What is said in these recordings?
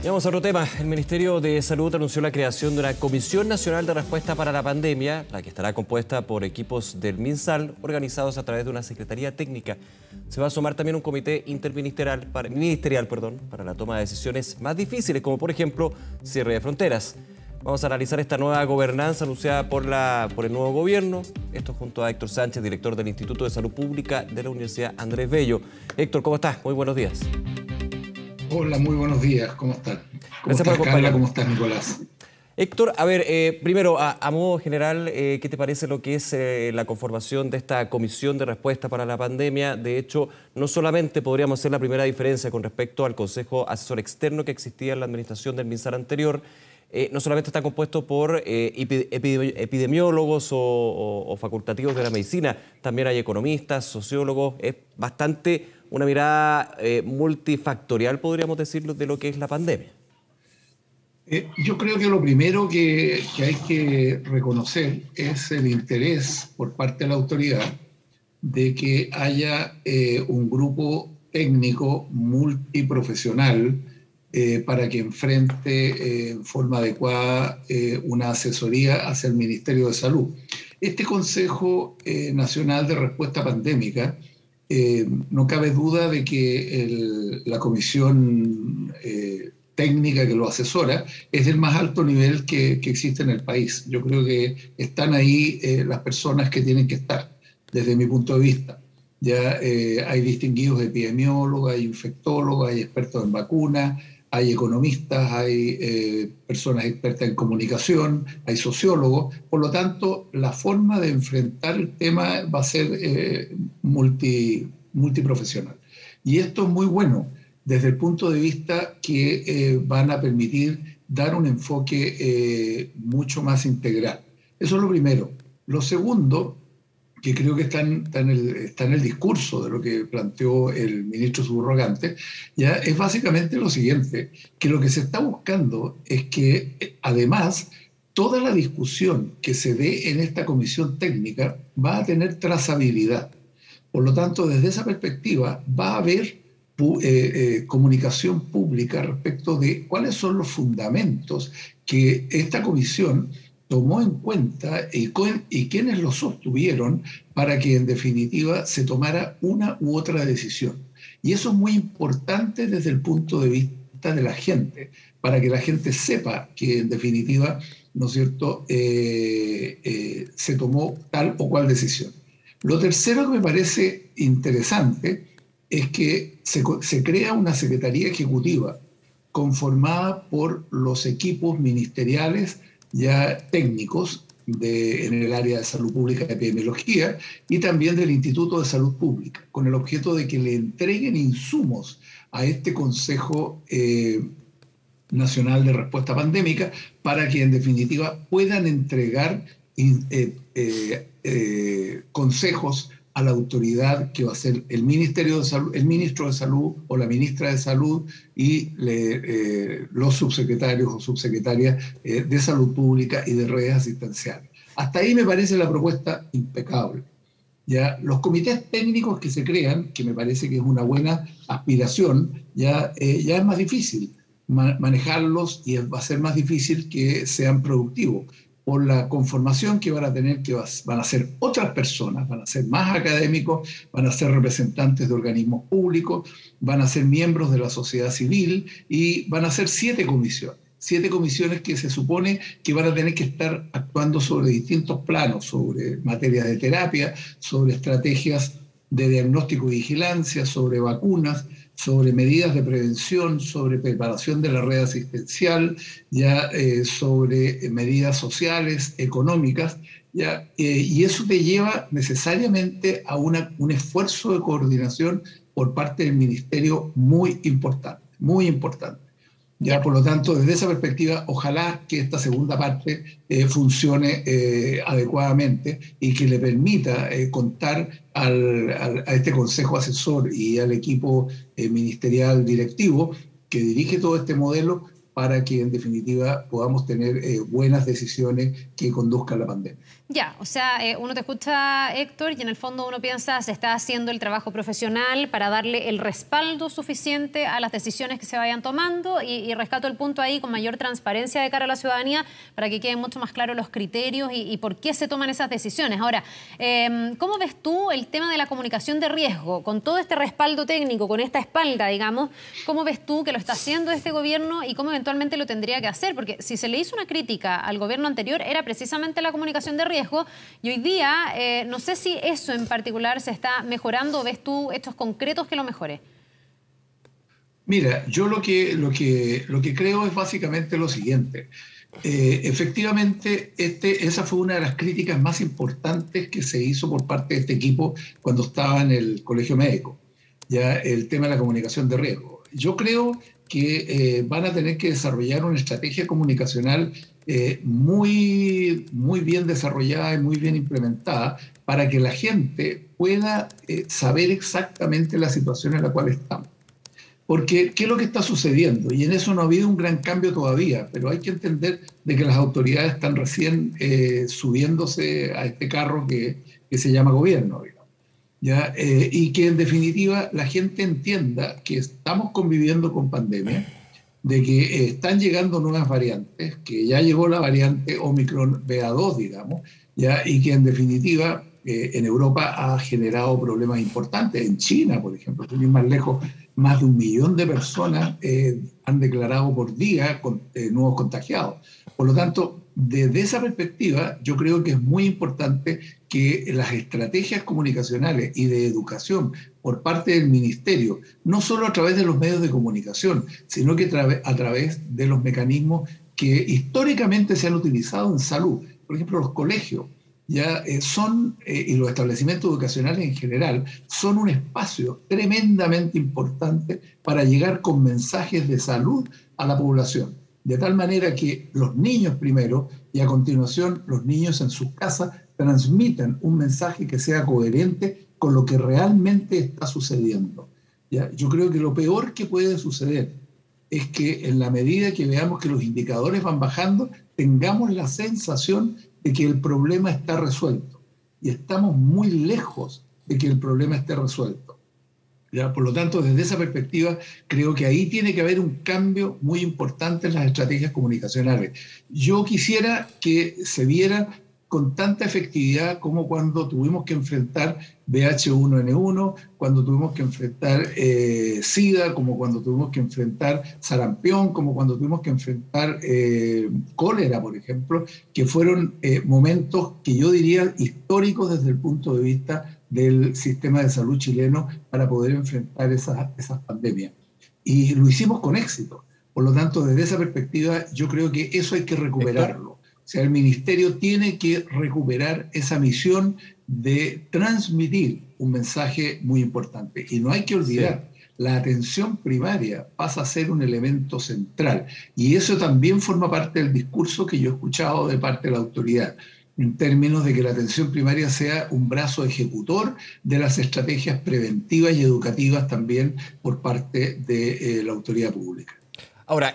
Y vamos a otro tema. El Ministerio de Salud anunció la creación de una Comisión Nacional de Respuesta para la Pandemia, la que estará compuesta por equipos del MinSal, organizados a través de una Secretaría Técnica. Se va a sumar también un comité interministerial para la toma de decisiones más difíciles, como por ejemplo cierre de fronteras. Vamos a analizar esta nueva gobernanza anunciada por el nuevo gobierno. Esto junto a Héctor Sánchez, director del Instituto de Salud Pública de la Universidad Andrés Bello. Héctor, ¿cómo estás? Muy buenos días. Hola, muy buenos días. ¿Cómo están? Gracias por acompañarnos. ¿Cómo estás, Nicolás? Héctor, a ver, primero, a modo general, ¿qué te parece lo que es la conformación de esta Comisión de Respuesta para la Pandemia? De hecho, no solamente podríamos hacer la primera diferencia con respecto al Consejo Asesor Externo que existía en la administración del MinSal anterior. No solamente está compuesto por epidemiólogos o facultativos de la medicina, también hay economistas, sociólogos. Es bastante una mirada multifactorial, podríamos decirlo, de lo que es la pandemia. Yo creo que lo primero que hay que reconocer es el interés por parte de la autoridad de que haya un grupo técnico multiprofesional para que enfrente en forma adecuada una asesoría hacia el Ministerio de Salud. Este Consejo Nacional de Respuesta Pandémica, no cabe duda de que la comisión técnica que lo asesora es del más alto nivel que existe en el país. Yo creo que están ahí las personas que tienen que estar, desde mi punto de vista. Ya hay distinguidos epidemiólogos, hay infectólogos, hay expertos en vacunas, hay economistas, hay personas expertas en comunicación, hay sociólogos. Por lo tanto, la forma de enfrentar el tema va a ser multiprofesional. Y esto es muy bueno desde el punto de vista que van a permitir dar un enfoque mucho más integral. Eso es lo primero. Lo segundo, que creo que está en el discurso de lo que planteó el ministro subrogante, ya es básicamente lo siguiente, que lo que se está buscando es que, además, toda la discusión que se dé en esta comisión técnica va a tener trazabilidad. Por lo tanto, desde esa perspectiva va a haber comunicación pública respecto de cuáles son los fundamentos que esta comisión tomó en cuenta y quienes lo sostuvieron para que en definitiva se tomara una u otra decisión. Y eso es muy importante desde el punto de vista de la gente, para que la gente sepa que en definitiva, ¿no es cierto?, se tomó tal o cual decisión. Lo tercero que me parece interesante es que se crea una Secretaría Ejecutiva conformada por los equipos ministeriales ya técnicos en el área de salud pública y epidemiología y también del Instituto de Salud Pública, con el objeto de que le entreguen insumos a este Consejo Nacional de Respuesta Pandémica para que en definitiva puedan entregar consejos a la autoridad que va a ser el Ministerio de Salud, el ministro de Salud o la ministra de Salud y los subsecretarios o subsecretarias de Salud Pública y de redes asistenciales. Hasta ahí me parece la propuesta impecable. Ya, los comités técnicos que se crean, que me parece que es una buena aspiración, ya es más difícil manejarlos y va a ser más difícil que sean productivos, por la conformación que van a tener, que van a ser otras personas, van a ser más académicos, van a ser representantes de organismos públicos, van a ser miembros de la sociedad civil y van a ser 7 comisiones. 7 comisiones que se supone que van a tener que estar actuando sobre distintos planos, sobre materias de terapia, sobre estrategias de diagnóstico y vigilancia, sobre vacunas, sobre medidas de prevención, sobre preparación de la red asistencial, sobre medidas sociales, económicas, y eso te lleva necesariamente a un esfuerzo de coordinación por parte del Ministerio muy importante, muy importante. Por lo tanto, desde esa perspectiva, ojalá que esta segunda parte funcione adecuadamente y que le permita contar a este Consejo Asesor y al equipo ministerial directivo que dirige todo este modelo para que en definitiva podamos tener buenas decisiones que conduzcan a la pandemia. Ya, o sea, uno te escucha, Héctor, y en el fondo uno piensa se está haciendo el trabajo profesional para darle el respaldo suficiente a las decisiones que se vayan tomando y rescato el punto ahí con mayor transparencia de cara a la ciudadanía para que queden mucho más claros los criterios y por qué se toman esas decisiones. Ahora, ¿cómo ves tú el tema de la comunicación de riesgo? Con todo este respaldo técnico, con esta espalda, digamos, ¿cómo ves tú que lo está haciendo este gobierno y cómo eventualmente lo tendría que hacer? Porque si se le hizo una crítica al gobierno anterior era precisamente la comunicación de riesgo. Y hoy día, no sé si eso en particular se está mejorando. ¿Ves tú hechos concretos que lo mejore? Mira, yo lo que creo es básicamente lo siguiente. Efectivamente, esa fue una de las críticas más importantes que se hizo por parte de este equipo cuando estaba en el Colegio Médico, ya el tema de la comunicación de riesgo. Yo creo que van a tener que desarrollar una estrategia comunicacional muy bien desarrollada y muy bien implementada para que la gente pueda saber exactamente la situación en la cual estamos. Porque, ¿qué es lo que está sucediendo? Y en eso no ha habido un gran cambio todavía, pero hay que entender de que las autoridades están recién subiéndose a este carro que se llama gobierno, digamos, ¿ya? Y que en definitiva la gente entienda que estamos conviviendo con pandemia, de que están llegando nuevas variantes, que ya llegó la variante Omicron BA2, digamos, ¿ya? Y que en definitiva en Europa ha generado problemas importantes. En China, por ejemplo, sin ir más lejos, más de 1 millón de personas han declarado por día nuevos contagiados. Por lo tanto, desde esa perspectiva, yo creo que es muy importante que las estrategias comunicacionales y de educación por parte del Ministerio, no solo a través de los medios de comunicación, sino que a través de los mecanismos que históricamente se han utilizado en salud. Por ejemplo, los colegios ya y los establecimientos educacionales en general, son un espacio tremendamente importante para llegar con mensajes de salud a la población. De tal manera que los niños primero y a continuación los niños en sus casas transmitan un mensaje que sea coherente con lo que realmente está sucediendo. ¿Ya? Yo creo que lo peor que puede suceder es que en la medida que veamos que los indicadores van bajando, tengamos la sensación de que el problema está resuelto. Y estamos muy lejos de que el problema esté resuelto. ¿Ya? Por lo tanto, desde esa perspectiva, creo que ahí tiene que haber un cambio muy importante en las estrategias comunicacionales. Yo quisiera que se viera con tanta efectividad como cuando tuvimos que enfrentar VH1N1, cuando tuvimos que enfrentar SIDA, como cuando tuvimos que enfrentar sarampión, como cuando tuvimos que enfrentar cólera, por ejemplo, que fueron momentos que yo diría históricos desde el punto de vista del sistema de salud chileno para poder enfrentar esas pandemias. Y lo hicimos con éxito. Por lo tanto, desde esa perspectiva, yo creo que eso hay que recuperarlo. O sea, el Ministerio tiene que recuperar esa misión de transmitir un mensaje muy importante. Y no hay que olvidar, la atención primaria pasa a ser un elemento central. Y eso también forma parte del discurso que yo he escuchado de parte de la autoridad, en términos de que la atención primaria sea un brazo ejecutor de las estrategias preventivas y educativas también por parte de la autoridad pública. Ahora,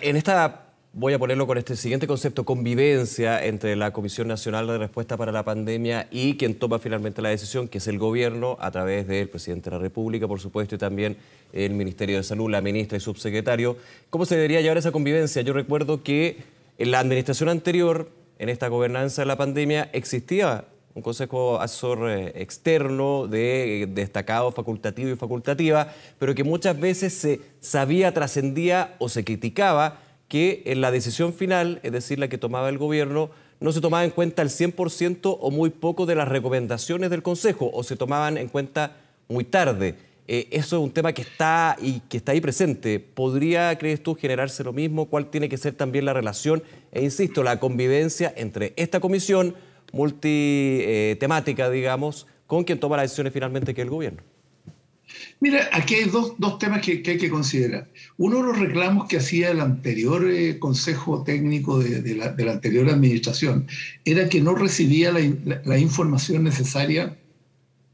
voy a ponerlo con este siguiente concepto, convivencia entre la Comisión Nacional de Respuesta para la Pandemia y quien toma finalmente la decisión, que es el gobierno, a través del presidente de la República, por supuesto, y también el Ministerio de Salud, la ministra y subsecretario. ¿Cómo se debería llevar esa convivencia? Yo recuerdo que en la administración anterior, en esta gobernanza de la pandemia, existía un consejo asesor externo de destacado facultativo y facultativa, pero que muchas veces se sabía, trascendía o se criticaba que en la decisión final, es decir, la que tomaba el gobierno, no se tomaba en cuenta el 100% o muy poco de las recomendaciones del Consejo, o se tomaban en cuenta muy tarde. Eso es un tema que está ahí presente. ¿Podría, crees tú, generarse lo mismo? ¿Cuál tiene que ser también la relación? E insisto, la convivencia entre esta comisión multitemática, digamos, con quien toma las decisiones finalmente, que es el gobierno. Mira, aquí hay dos temas que hay que considerar. Uno de los reclamos que hacía el anterior Consejo Técnico de la anterior administración era que no recibía la información necesaria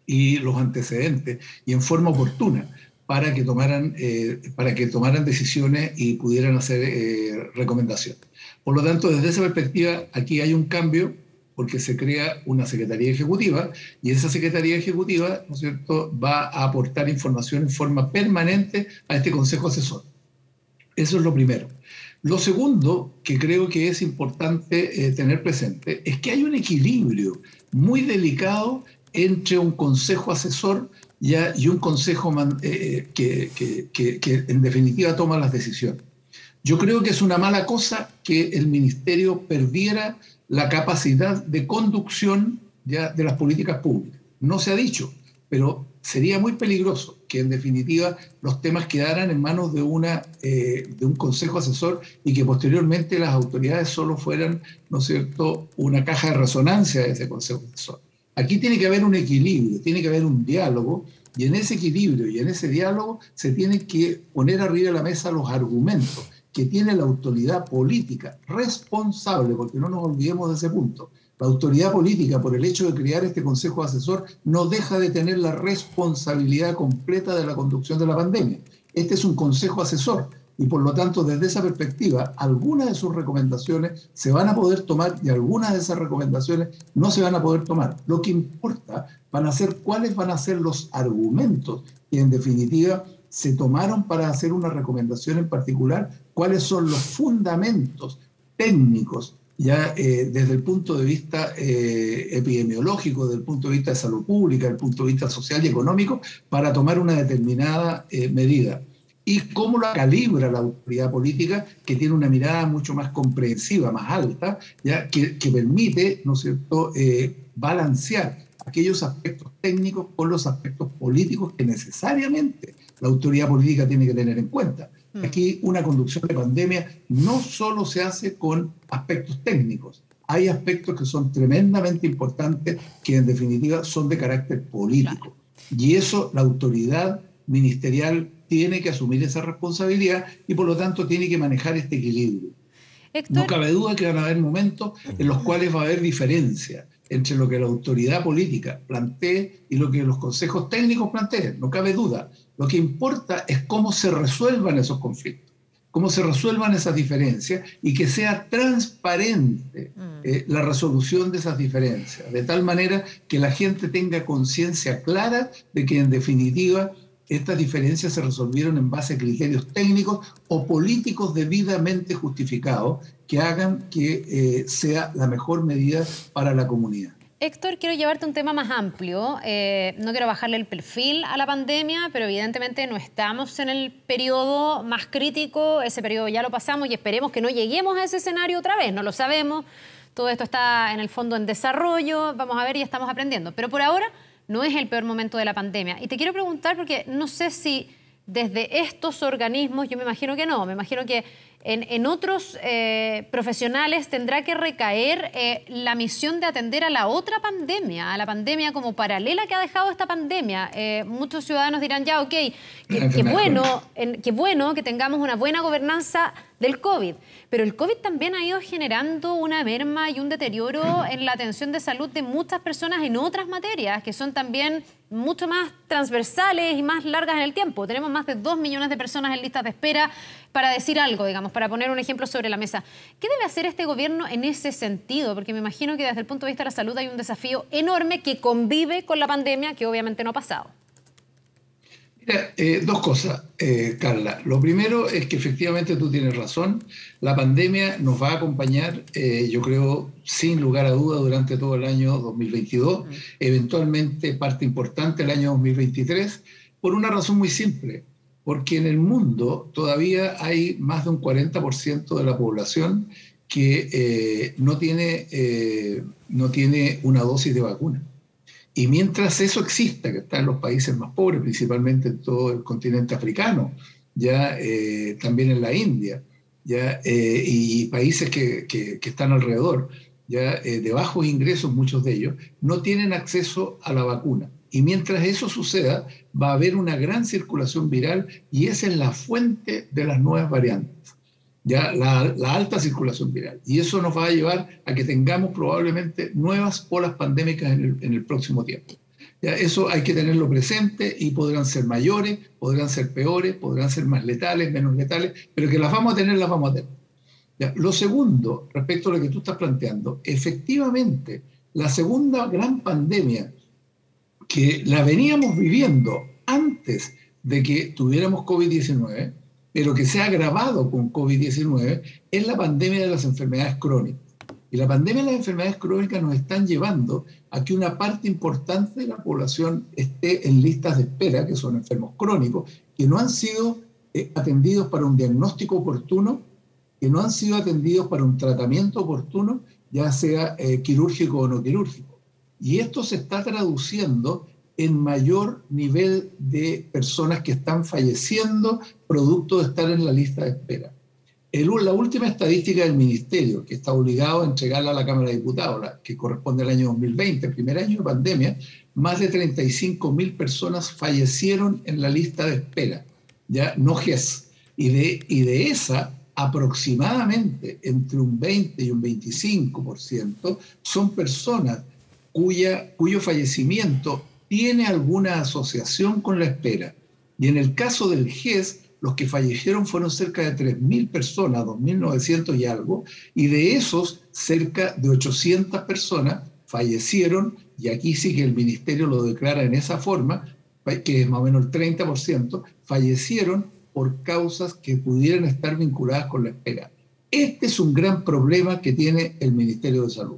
y los antecedentes y en forma oportuna para que tomaran decisiones y pudieran hacer recomendaciones. Por lo tanto, desde esa perspectiva, aquí hay un cambio porque se crea una Secretaría Ejecutiva y esa Secretaría Ejecutiva, ¿no es cierto?, va a aportar información en forma permanente a este Consejo Asesor. Eso es lo primero. Lo segundo que creo que es importante tener presente es que hay un equilibrio muy delicado entre un Consejo Asesor y un Consejo que en definitiva toma las decisiones. Yo creo que es una mala cosa que el Ministerio perdiera la capacidad de conducción ya de las políticas públicas. No se ha dicho, pero sería muy peligroso que en definitiva los temas quedaran en manos de un consejo asesor y que posteriormente las autoridades solo fueran, ¿no es cierto?, una caja de resonancia de ese consejo asesor. Aquí tiene que haber un equilibrio, tiene que haber un diálogo, y en ese equilibrio y en ese diálogo se tienen que poner arriba de la mesa los argumentos que tiene la autoridad política responsable, porque no nos olvidemos de ese punto. La autoridad política, por el hecho de crear este consejo asesor, no deja de tener la responsabilidad completa de la conducción de la pandemia. Este es un consejo asesor y, por lo tanto, desde esa perspectiva, algunas de sus recomendaciones se van a poder tomar y algunas de esas recomendaciones no se van a poder tomar. Lo que importa van a ser cuáles van a ser los argumentos que, en definitiva, se tomaron para hacer una recomendación en particular, cuáles son los fundamentos técnicos, ya desde el punto de vista epidemiológico, desde el punto de vista de salud pública, desde el punto de vista social y económico, para tomar una determinada medida. Y cómo la calibra la autoridad política, que tiene una mirada mucho más comprensiva, más alta, ya que permite, ¿no es cierto?, balancear aquellos aspectos técnicos con los aspectos políticos que necesariamente la autoridad política tiene que tener en cuenta. Aquí una conducción de pandemia no solo se hace con aspectos técnicos, hay aspectos que son tremendamente importantes, que en definitiva son de carácter político. Y eso la autoridad ministerial tiene que asumir esa responsabilidad y por lo tanto tiene que manejar este equilibrio. Héctor, no cabe duda que van a haber momentos en los cuales va a haber diferencia entre lo que la autoridad política plantee y lo que los consejos técnicos planteen, no cabe duda. Lo que importa es cómo se resuelvan esos conflictos, cómo se resuelvan esas diferencias y que sea transparente la resolución de esas diferencias, de tal manera que la gente tenga conciencia clara de que en definitiva estas diferencias se resolvieron en base a criterios técnicos o políticos debidamente justificados que hagan que sea la mejor medida para la comunidad. Héctor, quiero llevarte a un tema más amplio. No quiero bajarle el perfil a la pandemia, pero evidentemente no estamos en el periodo más crítico. Ese periodo ya lo pasamos y esperemos que no lleguemos a ese escenario otra vez. No lo sabemos. Todo esto está en el fondo en desarrollo. Vamos a ver y estamos aprendiendo. Pero por ahora no es el peor momento de la pandemia. Y te quiero preguntar porque no sé si desde estos organismos, yo me imagino que no, me imagino que en otros profesionales tendrá que recaer la misión de atender a la otra pandemia, a la pandemia como paralela que ha dejado esta pandemia. Muchos ciudadanos dirán ya, ok, qué bueno que tengamos una buena gobernanza del COVID, pero el COVID también ha ido generando una merma y un deterioro en la atención de salud de muchas personas en otras materias que son también mucho más transversales y más largas en el tiempo. Tenemos más de 2 millones de personas en listas de espera, para decir algo, digamos, para poner un ejemplo sobre la mesa. ¿Qué debe hacer este gobierno en ese sentido? Porque me imagino que desde el punto de vista de la salud hay un desafío enorme que convive con la pandemia, que obviamente no ha pasado. Mira, dos cosas, Carla. Lo primero es que efectivamente tú tienes razón. La pandemia nos va a acompañar, yo creo, sin lugar a duda, durante todo el año 2022, eventualmente parte importante el año 2023, por una razón muy simple. Porque en el mundo todavía hay más de un 40% de la población que no tiene una dosis de vacuna. Y mientras eso exista, que está en los países más pobres, principalmente en todo el continente africano, ya también en la India, ya, y países que están alrededor, ya de bajos ingresos muchos de ellos, no tienen acceso a la vacuna. Y mientras eso suceda, va a haber una gran circulación viral y esa es la fuente de las nuevas variantes, ya la alta circulación viral. Y eso nos va a llevar a que tengamos probablemente nuevas olas pandémicas en el próximo tiempo. ¿Ya? Eso hay que tenerlo presente y podrán ser mayores, podrán ser peores, podrán ser más letales, menos letales, pero que las vamos a tener, las vamos a tener. ¿Ya? Lo segundo, respecto a lo que tú estás planteando, efectivamente, la segunda gran pandemia que la veníamos viviendo antes de que tuviéramos COVID-19, pero que se ha agravado con COVID-19, es la pandemia de las enfermedades crónicas. Y la pandemia de las enfermedades crónicas nos están llevando a que una parte importante de la población esté en listas de espera, que son enfermos crónicos, que no han sido atendidos para un diagnóstico oportuno, que no han sido atendidos para un tratamiento oportuno, ya sea quirúrgico o no quirúrgico. Y esto se está traduciendo en mayor nivel de personas que están falleciendo producto de estar en la lista de espera. La última estadística del Ministerio, que está obligado a entregarla a la Cámara de Diputados, la que corresponde al año 2020, el primer año de pandemia, más de 35.000 personas fallecieron en la lista de espera, ya no GES. Y de esa, aproximadamente entre un 20 y un 25% son personas cuyo fallecimiento tiene alguna asociación con la espera. Y en el caso del GES, los que fallecieron fueron cerca de 3.000 personas, 2.900 y algo, y de esos cerca de 800 personas fallecieron, y aquí sí que el Ministerio lo declara en esa forma, que es más o menos el 30%, fallecieron por causas que pudieran estar vinculadas con la espera. Este es un gran problema que tiene el Ministerio de Salud.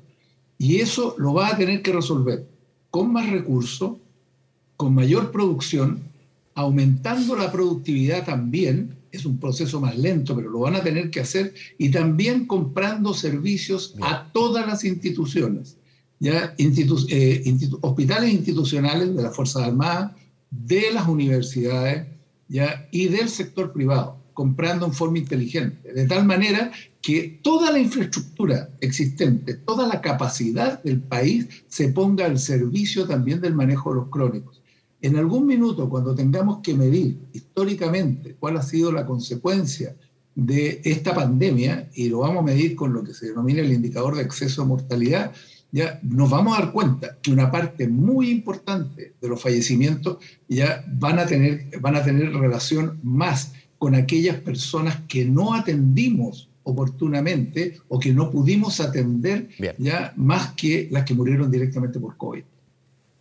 Y eso lo va a tener que resolver con más recursos, con mayor producción, aumentando la productividad también. Es un proceso más lento, pero lo van a tener que hacer, y también comprando servicios a todas las instituciones, ¿ya? Hospitales institucionales de las Fuerzas Armadas, de las universidades, ¿ya? Y del sector privado, comprando en forma inteligente, de tal manera que toda la infraestructura existente, toda la capacidad del país se ponga al servicio también del manejo de los crónicos. En algún minuto, cuando tengamos que medir históricamente cuál ha sido la consecuencia de esta pandemia, y lo vamos a medir con lo que se denomina el indicador de exceso de mortalidad, ya nos vamos a dar cuenta que una parte muy importante de los fallecimientos ya van a tener relación más con aquellas personas que no atendimos oportunamente o que no pudimos atender, ya más que las que murieron directamente por COVID.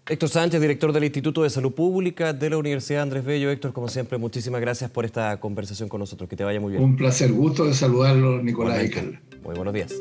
Héctor Sánchez, director del Instituto de Salud Pública de la Universidad Andrés Bello. Héctor, como siempre, muchísimas gracias por esta conversación con nosotros. Que te vaya muy bien. Un placer, gusto de saludarlos, Nicolás y Carla. Muy buenos días.